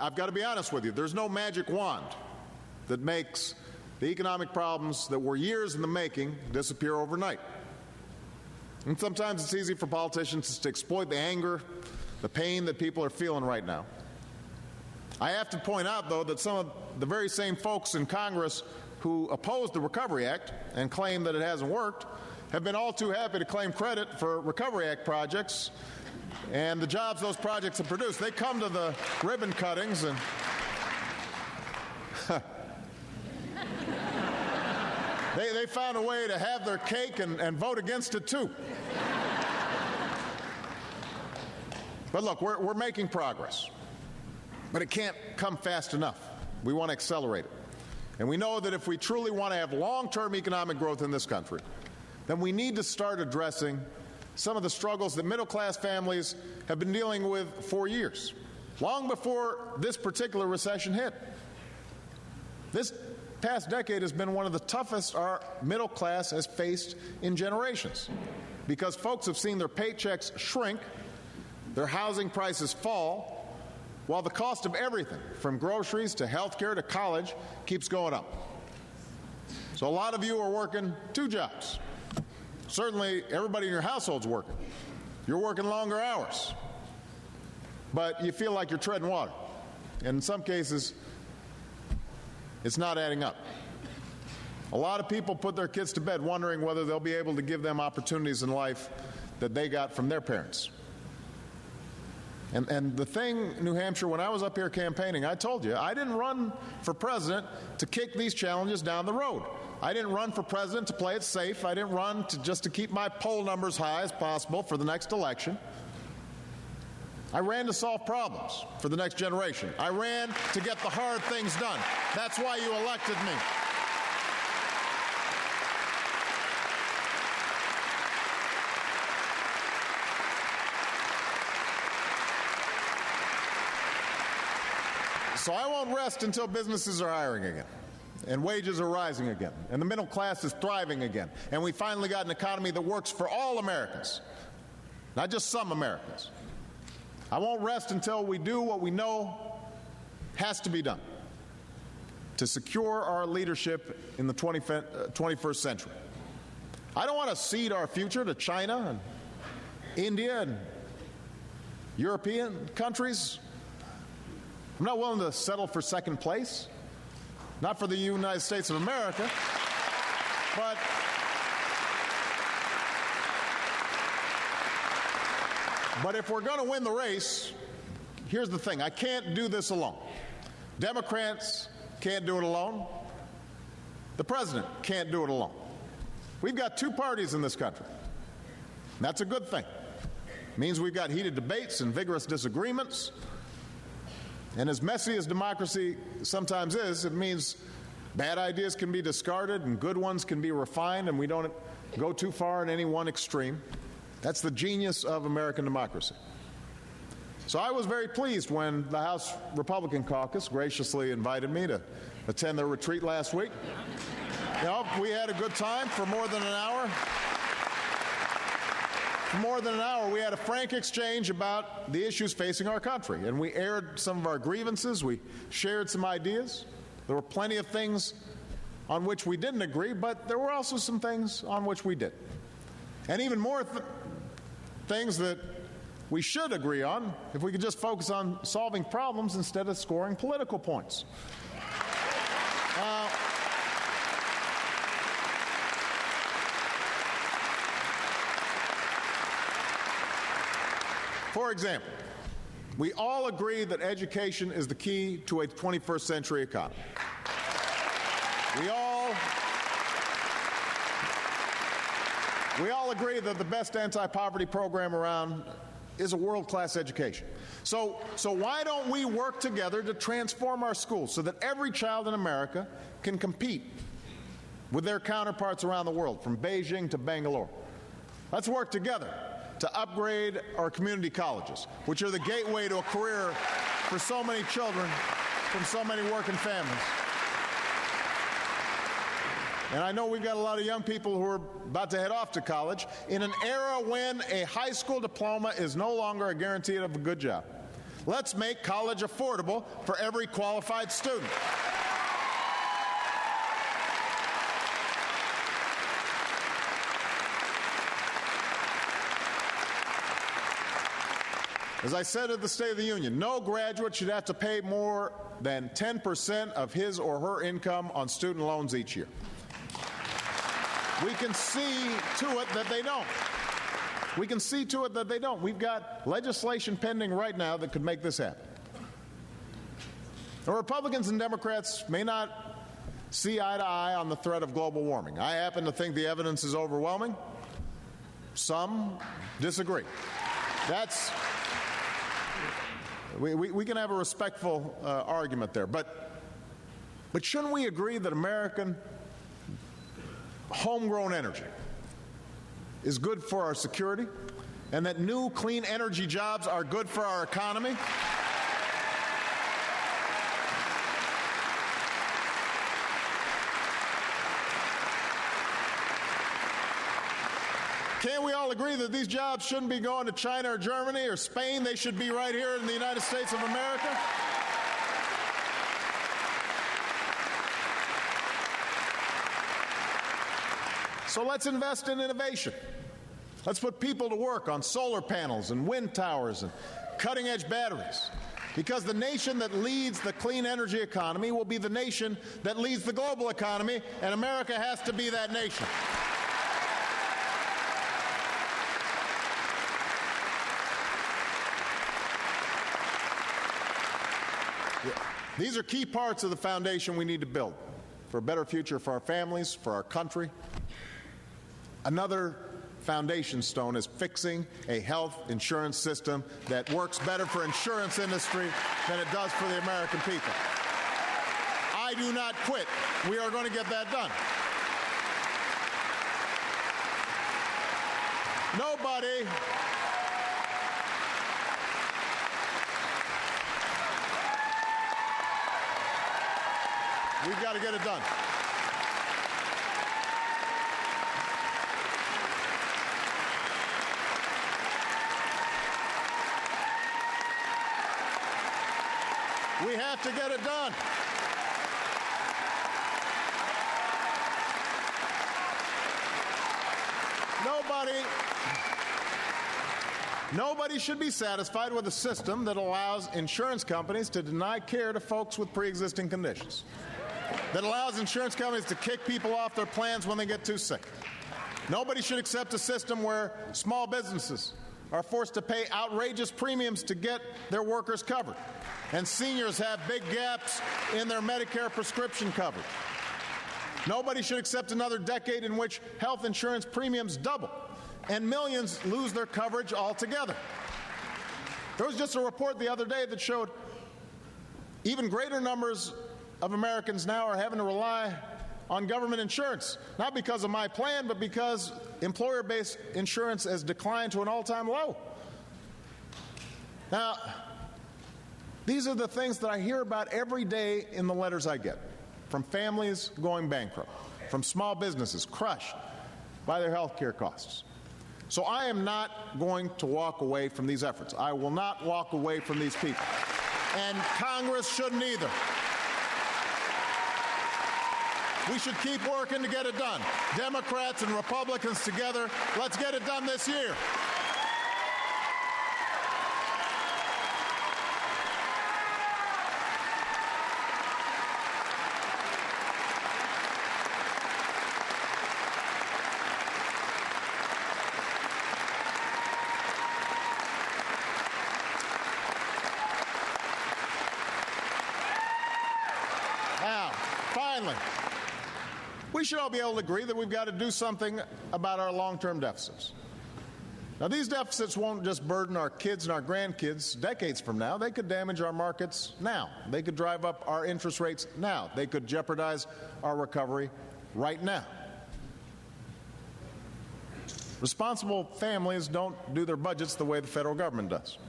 I've got to be honest with you. There's no magic wand that makes the economic problems that were years in the making disappear overnight. And sometimes it's easy for politicians to exploit the anger, the pain that people are feeling right now. I have to point out, though, that some of the very same folks in Congress who opposed the Recovery Act and claim that it hasn't worked have been all too happy to claim credit for Recovery Act projects and the jobs those projects have produced. They come to the ribbon cuttings and they found a way to have their cake and vote against it, too. But look, we're making progress. But it can't come fast enough. We want to accelerate it. And we know that if we truly want to have long-term economic growth in this country, then we need to start addressing some of the struggles that middle-class families have been dealing with for years, long before this particular recession hit. This past decade has been one of the toughest our middle class has faced in generations, because folks have seen their paychecks shrink, their housing prices fall, while the cost of everything, from groceries to health care to college, keeps going up. So a lot of you are working 2 jobs. Certainly, everybody in your household's working. You're working longer hours. But you feel like you're treading water. And in some cases, it's not adding up. A lot of people put their kids to bed wondering whether they'll be able to give them opportunities in life that they got from their parents. And the thing, New Hampshire, when I was up here campaigning, I told you, I didn't run for president to kick these challenges down the road. I didn't run for president to play it safe. I didn't run just to keep my poll numbers high as possible for the next election. I ran to solve problems for the next generation. I ran to get the hard things done. That's why you elected me. So I won't rest until businesses are hiring again, and wages are rising again, and the middle class is thriving again, and we finally got an economy that works for all Americans, not just some Americans. I won't rest until we do what we know has to be done to secure our leadership in the 21st century. I don't want to cede our future to China and India and European countries. I'm not willing to settle for second place, not for the United States of America, but if we're going to win the race, here's the thing. I can't do this alone. Democrats can't do it alone. The president can't do it alone. We've got 2 parties in this country. And that's a good thing. It means we've got heated debates and vigorous disagreements. And as messy as democracy sometimes is, it means bad ideas can be discarded and good ones can be refined, and we don't go too far in any one extreme. That's the genius of American democracy. So I was very pleased when the House Republican caucus graciously invited me to attend their retreat last week. You know, we had a good time for more than an hour. For more than an hour, we had a frank exchange about the issues facing our country, and we aired some of our grievances. We shared some ideas. There were plenty of things on which we didn't agree, but there were also some things on which we did. And even more things that we should agree on if we could just focus on solving problems instead of scoring political points. For example, we all agree that education is the key to a 21st century economy. We all agree that the best anti-poverty program around is a world-class education. So why don't we work together to transform our schools so that every child in America can compete with their counterparts around the world, from Beijing to Bangalore? Let's work together to upgrade our community colleges, which are the gateway to a career for so many children from so many working families. And I know we've got a lot of young people who are about to head off to college in an era when a high school diploma is no longer a guarantee of a good job. Let's make college affordable for every qualified student. As I said at the State of the Union, no graduate should have to pay more than 10% of his or her income on student loans each year. We can see to it that they don't. We can see to it that they don't. We've got legislation pending right now that could make this happen. The Republicans and Democrats may not see eye to eye on the threat of global warming. I happen to think the evidence is overwhelming. Some disagree. We can have a respectful argument there, but shouldn't we agree that American homegrown energy is good for our security, and that new clean energy jobs are good for our economy? Can't we all agree that these jobs shouldn't be going to China or Germany or Spain? They should be right here in the United States of America? So let's invest in innovation. Let's put people to work on solar panels and wind towers and cutting-edge batteries. Because the nation that leads the clean energy economy will be the nation that leads the global economy, and America has to be that nation. These are key parts of the foundation we need to build for a better future for our families, for our country. Another foundation stone is fixing a health insurance system that works better for insurance industry than it does for the American people. I do not quit. We are going to get that done. We've got to get it done. We have to get it done. Nobody should be satisfied with a system that allows insurance companies to deny care to folks with pre-existing conditions, that allows insurance companies to kick people off their plans when they get too sick. Nobody should accept a system where small businesses are forced to pay outrageous premiums to get their workers covered, and seniors have big gaps in their Medicare prescription coverage. Nobody should accept another decade in which health insurance premiums double and millions lose their coverage altogether. There was just a report the other day that showed even greater numbers of Americans now are having to rely on government insurance, not because of my plan, but because employer-based insurance has declined to an all-time low. Now, these are the things that I hear about every day in the letters I get, from families going bankrupt, from small businesses crushed by their health care costs. So I am not going to walk away from these efforts. I will not walk away from these people. And Congress shouldn't either. We should keep working to get it done. Democrats and Republicans together, let's get it done this year. Now, finally, we should all be able to agree that we've got to do something about our long-term deficits. Now, these deficits won't just burden our kids and our grandkids decades from now. They could damage our markets now. They could drive up our interest rates now. They could jeopardize our recovery right now. Responsible families don't do their budgets the way the federal government does.